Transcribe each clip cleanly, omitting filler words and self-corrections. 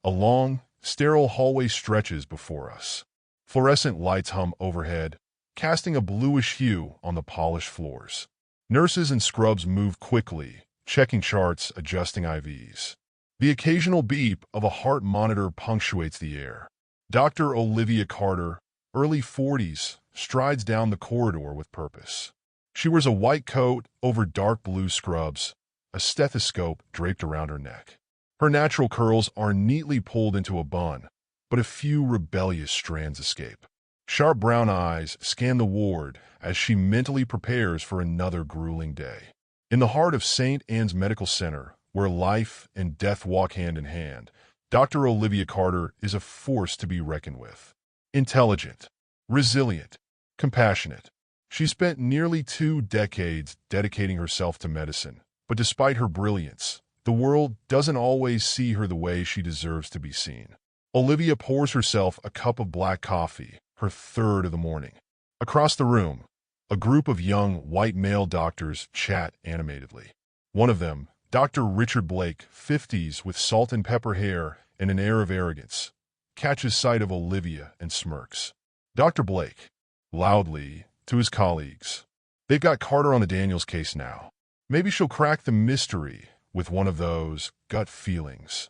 A long, sterile hallway stretches before us. Fluorescent lights hum overhead, casting a bluish hue on the polished floors. Nurses and scrubs move quickly, checking charts, adjusting IVs. The occasional beep of a heart monitor punctuates the air. Dr. Olivia Carter, early 40s, strides down the corridor with purpose. She wears a white coat over dark blue scrubs, a stethoscope draped around her neck. Her natural curls are neatly pulled into a bun, but a few rebellious strands escape. Sharp brown eyes scan the ward as she mentally prepares for another grueling day. In the heart of St. Anne's Medical Center, where life and death walk hand in hand, Dr. Olivia Carter is a force to be reckoned with. Intelligent, resilient, compassionate. She spent nearly 2 decades dedicating herself to medicine, but despite her brilliance, the world doesn't always see her the way she deserves to be seen. Olivia pours herself a cup of black coffee, her third of the morning. Across the room, a group of young, white male doctors chat animatedly. One of them, Dr. Richard Blake, 50s with salt and pepper hair and an air of arrogance, catches sight of Olivia and smirks. Dr. Blake, loudly, to his colleagues, "They've got Carter on the Daniels case now. Maybe she'll crack the mystery," with one of those gut feelings.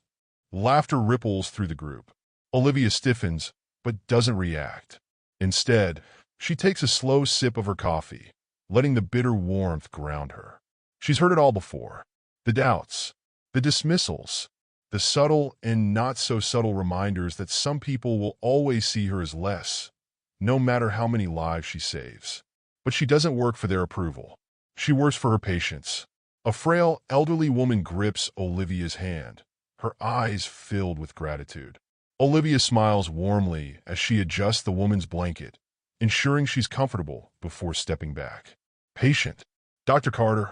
Laughter ripples through the group. Olivia stiffens, but doesn't react. Instead, she takes a slow sip of her coffee, letting the bitter warmth ground her. She's heard it all before. The doubts, the dismissals, the subtle and not-so-subtle reminders that some people will always see her as less, no matter how many lives she saves. But she doesn't work for their approval. She works for her patients. A frail, elderly woman grips Olivia's hand, her eyes filled with gratitude. Olivia smiles warmly as she adjusts the woman's blanket, ensuring she's comfortable before stepping back. "Patient, Dr. Carter,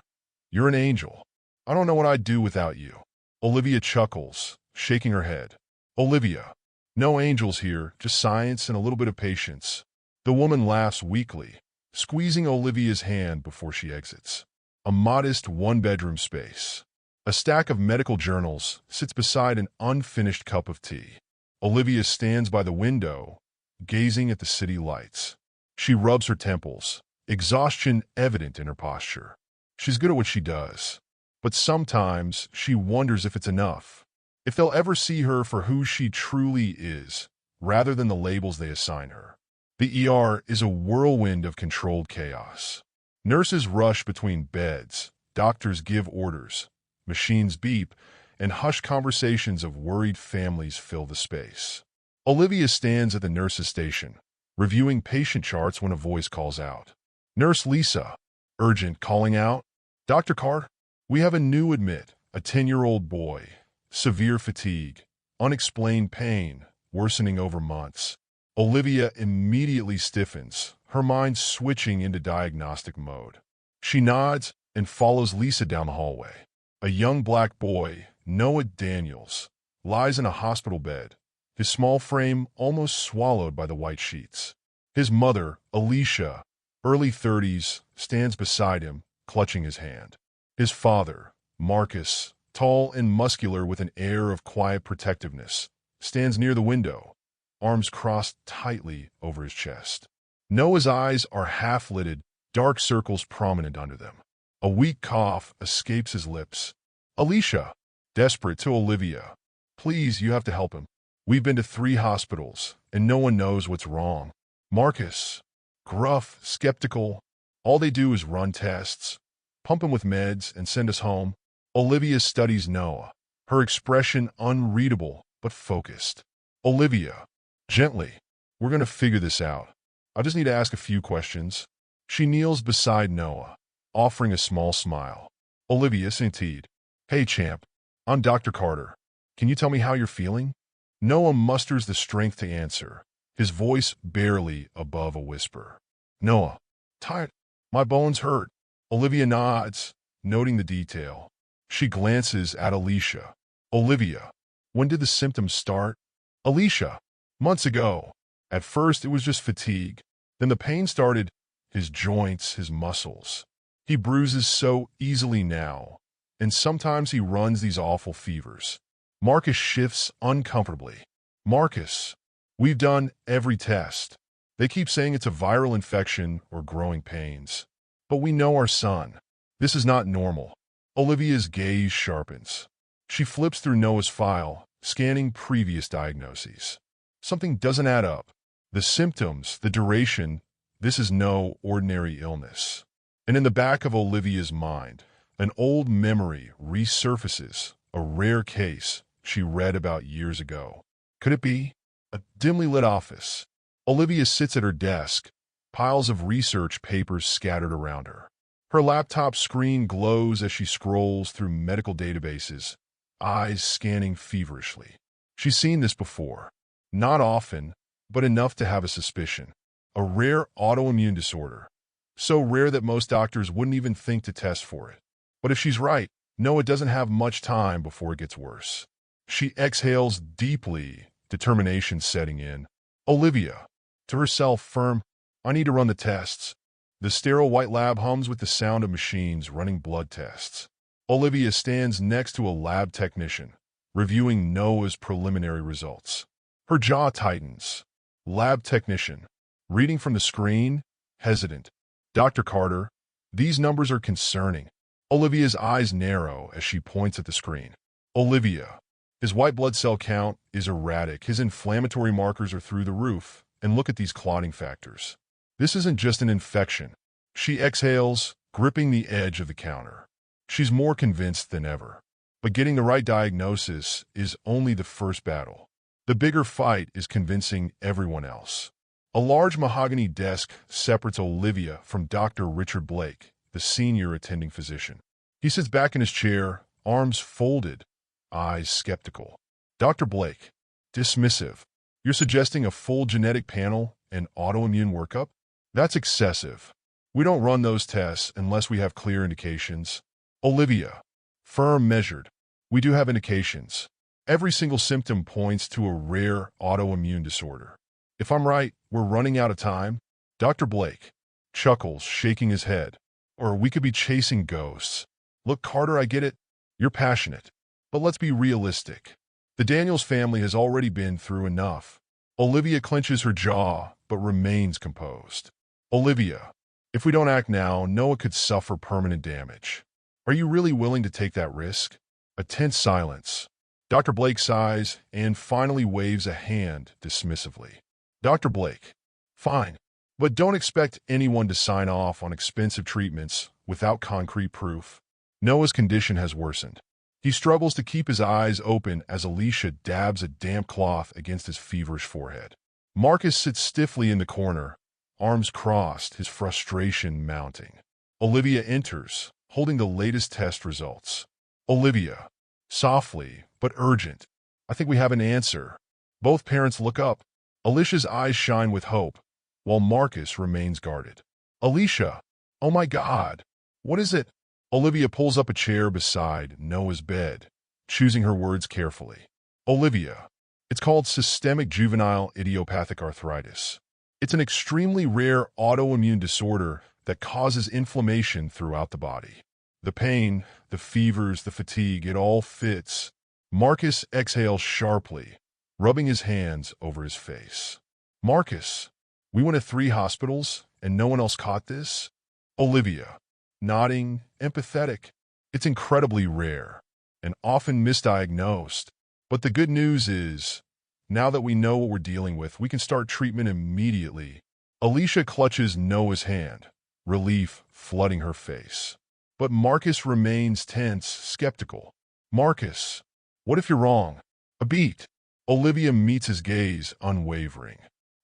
you're an angel. I don't know what I'd do without you." Olivia chuckles, shaking her head. "Olivia, no angels here, just science and a little bit of patience." The woman laughs weakly, squeezing Olivia's hand before she exits. A modest one-bedroom space. A stack of medical journals sits beside an unfinished cup of tea. Olivia stands by the window, gazing at the city lights. She rubs her temples, exhaustion evident in her posture. She's good at what she does, but sometimes she wonders if it's enough, if they'll ever see her for who she truly is, rather than the labels they assign her. The ER is a whirlwind of controlled chaos. Nurses rush between beds, doctors give orders, machines beep, and hushed conversations of worried families fill the space. Olivia stands at the nurse's station, reviewing patient charts when a voice calls out. "Nurse Lisa, urgent, calling out. Dr. Carter, we have a new admit, a 10-year-old boy, severe fatigue, unexplained pain, worsening over months." Olivia immediately stiffens, her mind switching into diagnostic mode. She nods and follows Lisa down the hallway. A young black boy, Noah Daniels, lies in a hospital bed, his small frame almost swallowed by the white sheets. His mother, Alicia, early 30s, stands beside him, clutching his hand. His father, Marcus, tall and muscular with an air of quiet protectiveness, stands near the window, arms crossed tightly over his chest. Noah's eyes are half-lidded, dark circles prominent under them. A weak cough escapes his lips. "Alicia," desperate to Olivia, "please, you have to help him. We've been to 3 hospitals, and no one knows what's wrong." Marcus, gruff, skeptical, "All they do is run tests, pump him with meds, and send us home." Olivia studies Noah, her expression unreadable but focused. "Olivia, gently. We're going to figure this out. I just need to ask a few questions." She kneels beside Noah, offering a small smile. Olivia indeed. "Hey, champ. I'm Dr. Carter. Can you tell me how you're feeling?" Noah musters the strength to answer, his voice barely above a whisper. "Noah, tired. My bones hurt." Olivia nods, noting the detail. She glances at Alicia. "Olivia, when did the symptoms start?" "Alicia, months ago. At first it was just fatigue. Then the pain started, his joints, his muscles. He bruises so easily now, and sometimes he runs these awful fevers. Marcus shifts uncomfortably. Marcus, we've done every test. They keep saying it's a viral infection or growing pains. But we know our son. This is not normal. Olivia's gaze sharpens. She flips through Noah's file, scanning previous diagnoses. Something doesn't add up. The symptoms, the duration, this is no ordinary illness. And in the back of Olivia's mind, an old memory resurfaces, a rare case she read about years ago. Could it be? A dimly lit office. Olivia sits at her desk, piles of research papers scattered around her. Her laptop screen glows as she scrolls through medical databases, eyes scanning feverishly. She's seen this before. Not often, but enough to have a suspicion. A rare autoimmune disorder. So rare that most doctors wouldn't even think to test for it. But if she's right, Noah doesn't have much time before it gets worse. She exhales deeply, determination setting in. Olivia, to herself, firm, I need to run the tests. The sterile white lab hums with the sound of machines running blood tests. Olivia stands next to a lab technician, reviewing Noah's preliminary results. Her jaw tightens. Lab technician, reading from the screen, hesitant. Dr. Carter, these numbers are concerning. Olivia's eyes narrow as she points at the screen. Olivia, his white blood cell count is erratic. His inflammatory markers are through the roof. And look at these clotting factors. This isn't just an infection. She exhales, gripping the edge of the counter. She's more convinced than ever. But getting the right diagnosis is only the first battle. The bigger fight is convincing everyone else. A large mahogany desk separates Olivia from Dr. Richard Blake, the senior attending physician. He sits back in his chair, arms folded, eyes skeptical. Dr. Blake, dismissive. You're suggesting a full genetic panel and autoimmune workup? That's excessive. We don't run those tests unless we have clear indications. Olivia, firm, measured. We do have indications. Every single symptom points to a rare autoimmune disorder. If I'm right, we're running out of time. Dr. Blake chuckles, shaking his head. Or we could be chasing ghosts. Look, Carter, I get it. You're passionate. But let's be realistic. The Daniels family has already been through enough. Olivia clenches her jaw, but remains composed. Olivia, if we don't act now, Noah could suffer permanent damage. Are you really willing to take that risk? A tense silence. Dr. Blake sighs and finally waves a hand dismissively. Dr. Blake, fine, but don't expect anyone to sign off on expensive treatments without concrete proof. Noah's condition has worsened. He struggles to keep his eyes open as Alicia dabs a damp cloth against his feverish forehead. Marcus sits stiffly in the corner, arms crossed, his frustration mounting. Olivia enters, holding the latest test results. Olivia, softly but urgent. I think we have an answer. Both parents look up. Alicia's eyes shine with hope, while Marcus remains guarded. Alicia, oh my God, what is it? Olivia pulls up a chair beside Noah's bed, choosing her words carefully. Olivia, it's called systemic juvenile idiopathic arthritis. It's an extremely rare autoimmune disorder that causes inflammation throughout the body. The pain, the fevers, the fatigue, it all fits. Marcus exhales sharply, rubbing his hands over his face. Marcus, we went to 3 hospitals and no one else caught this? Olivia, nodding, empathetic. It's incredibly rare and often misdiagnosed. But the good news is, now that we know what we're dealing with, we can start treatment immediately. Alicia clutches Noah's hand, relief flooding her face. But Marcus remains tense, skeptical. Marcus, what if you're wrong? A beat. Olivia meets his gaze, unwavering.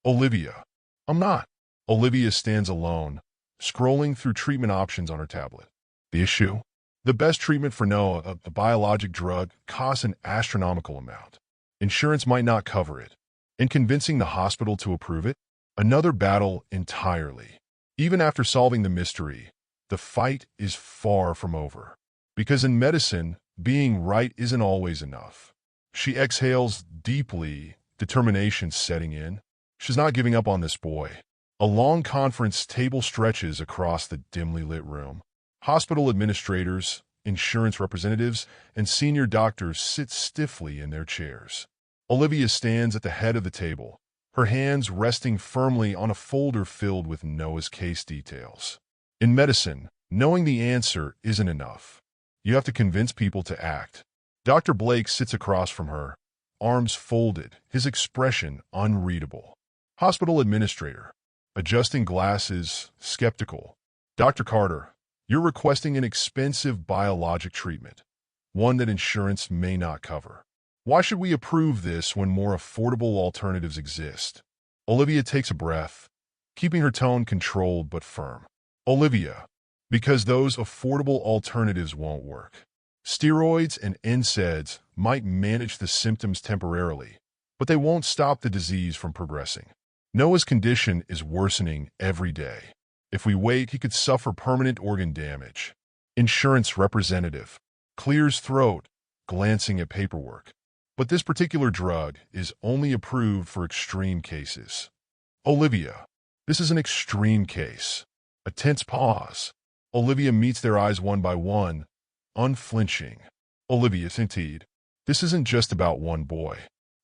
Olivia, I'm not. Olivia stands alone, scrolling through treatment options on her tablet. The issue? The best treatment for Noah, a biologic drug, costs an astronomical amount. Insurance might not cover it. And convincing the hospital to approve it? Another battle entirely. Even after solving the mystery, the fight is far from over. Because in medicine, being right isn't always enough. She exhales deeply, determination setting in. She's not giving up on this boy. A long conference table stretches across the dimly lit room. Hospital administrators, insurance representatives, and senior doctors sit stiffly in their chairs. Olivia stands at the head of the table, her hands resting firmly on a folder filled with Noah's case details. In medicine, knowing the answer isn't enough. You have to convince people to act. Dr. Blake sits across from her, arms folded, his expression unreadable. Hospital administrator, adjusting glasses, skeptical. Dr. Carter, you're requesting an expensive biologic treatment, one that insurance may not cover. Why should we approve this when more affordable alternatives exist? Olivia takes a breath, keeping her tone controlled but firm. Olivia, because those affordable alternatives won't work. Steroids and NSAIDs might manage the symptoms temporarily, but they won't stop the disease from progressing. Noah's condition is worsening every day. If we wait, he could suffer permanent organ damage. Insurance representative clears throat, glancing at paperwork. But this particular drug is only approved for extreme cases. Olivia, this is an extreme case. A tense pause. Olivia meets their eyes one by one, unflinching. Olivia, indeed, this isn't just about one boy.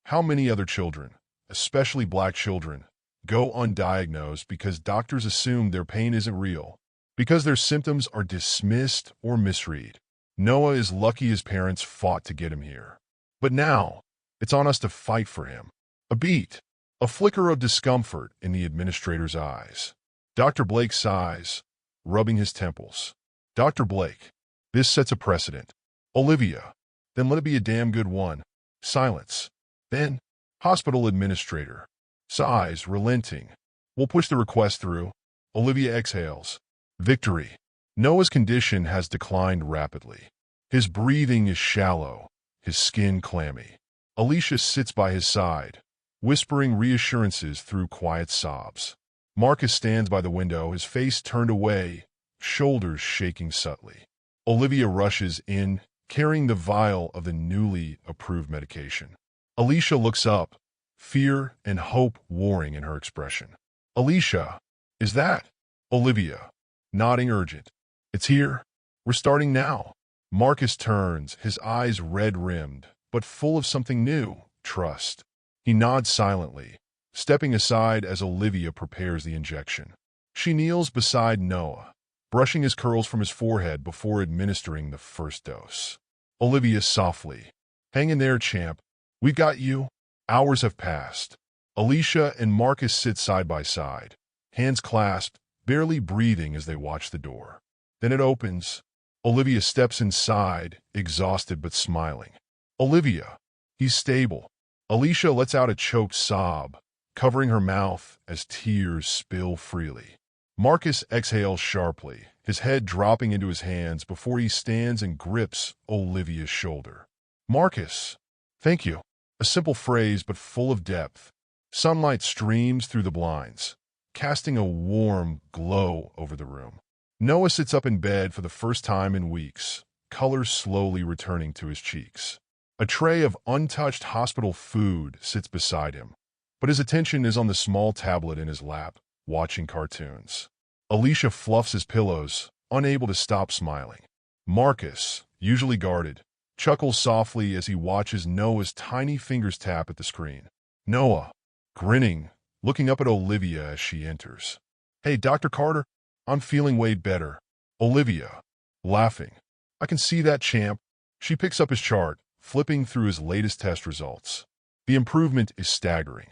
How many other children, especially black children, go undiagnosed because doctors assume their pain isn't real, because their symptoms are dismissed or misread? Noah is lucky his parents fought to get him here. But now, it's on us to fight for him. A beat, a flicker of discomfort in the administrator's eyes. Dr. Blake sighs, rubbing his temples. Dr. Blake, this sets a precedent. Olivia, then let it be a damn good one. Silence. Then, hospital administrator, sighs, relenting. We'll push the request through. Olivia exhales. Victory. Noah's condition has declined rapidly. His breathing is shallow, his skin clammy. Alicia sits by his side, whispering reassurances through quiet sobs. Marcus stands by the window, his face turned away, shoulders shaking subtly. Olivia rushes in, carrying the vial of the newly approved medication. Alicia looks up, fear and hope warring in her expression. Alicia, is that? Olivia, nodding urgent. It's here. We're starting now. Marcus turns, his eyes red-rimmed, but full of something new, trust. He nods silently, stepping aside as Olivia prepares the injection. She kneels beside Noah, brushing his curls from his forehead before administering the first dose. Olivia softly, hang in there, champ. We've got you. Hours have passed. Alicia and Marcus sit side by side, hands clasped, barely breathing as they watch the door. Then it opens. Olivia steps inside, exhausted but smiling. Olivia, he's stable. Alicia lets out a choked sob, covering her mouth as tears spill freely. Marcus exhales sharply, his head dropping into his hands before he stands and grips Olivia's shoulder. Marcus, thank you. A simple phrase but full of depth. Sunlight streams through the blinds, casting a warm glow over the room. Noah sits up in bed for the first time in weeks, color slowly returning to his cheeks. A tray of untouched hospital food sits beside him, but his attention is on the small tablet in his lap, watching cartoons. Alicia fluffs his pillows, unable to stop smiling. Marcus, usually guarded, chuckles softly as he watches Noah's tiny fingers tap at the screen. Noah, grinning, looking up at Olivia as she enters. Hey, Dr. Carter, I'm feeling way better. Olivia, laughing. I can see that, champ. She picks up his chart, flipping through his latest test results. The improvement is staggering.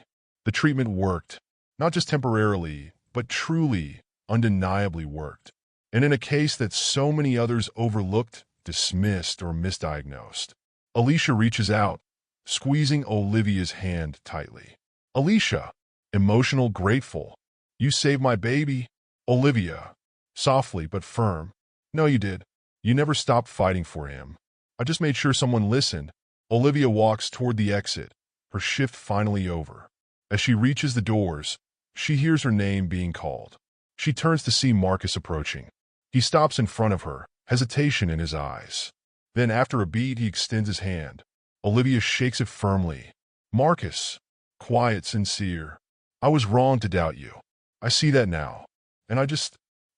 The treatment worked, not just temporarily, but truly, undeniably worked. And in a case that so many others overlooked, dismissed, or misdiagnosed. Alicia reaches out, squeezing Olivia's hand tightly. Alicia, emotional, grateful. You saved my baby. Olivia, softly but firm. No, you did. You never stopped fighting for him. I just made sure someone listened. Olivia walks toward the exit, her shift finally over. As she reaches the doors, she hears her name being called. She turns to see Marcus approaching. He stops in front of her, hesitation in his eyes. Then, after a beat, he extends his hand. Olivia shakes it firmly. Marcus, quiet, sincere. I was wrong to doubt you. I see that now. And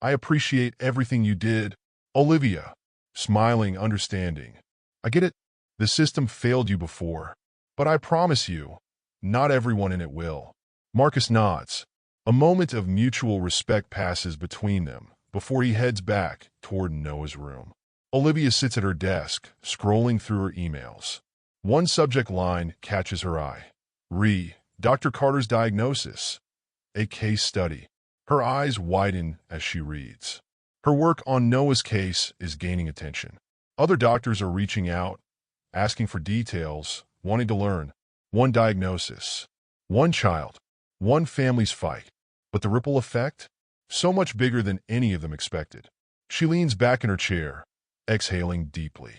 I appreciate everything you did. Olivia, smiling, understanding. I get it. The system failed you before. But I promise you, not everyone in it will. Marcus nods. A moment of mutual respect passes between them before he heads back toward Noah's room. Olivia sits at her desk, scrolling through her emails. One subject line catches her eye. Dr. Carter's Diagnosis. A case study. Her eyes widen as she reads. Her work on Noah's case is gaining attention. Other doctors are reaching out, asking for details, wanting to learn. One diagnosis. One child. One family's fight. But the ripple effect? So much bigger than any of them expected. She leans back in her chair, exhaling deeply.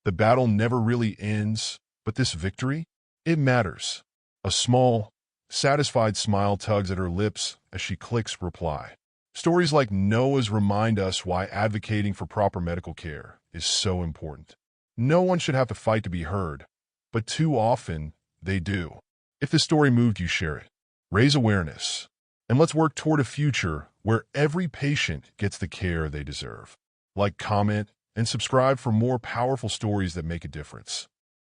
The battle never really ends, but this victory? It matters. A small, satisfied smile tugs at her lips as she clicks reply. Stories like Noah's remind us why advocating for proper medical care is so important. No one should have to fight to be heard, but too often they do. If this story moved you, share it. Raise awareness. And let's work toward a future where every patient gets the care they deserve. Like, comment, and subscribe for more powerful stories that make a difference.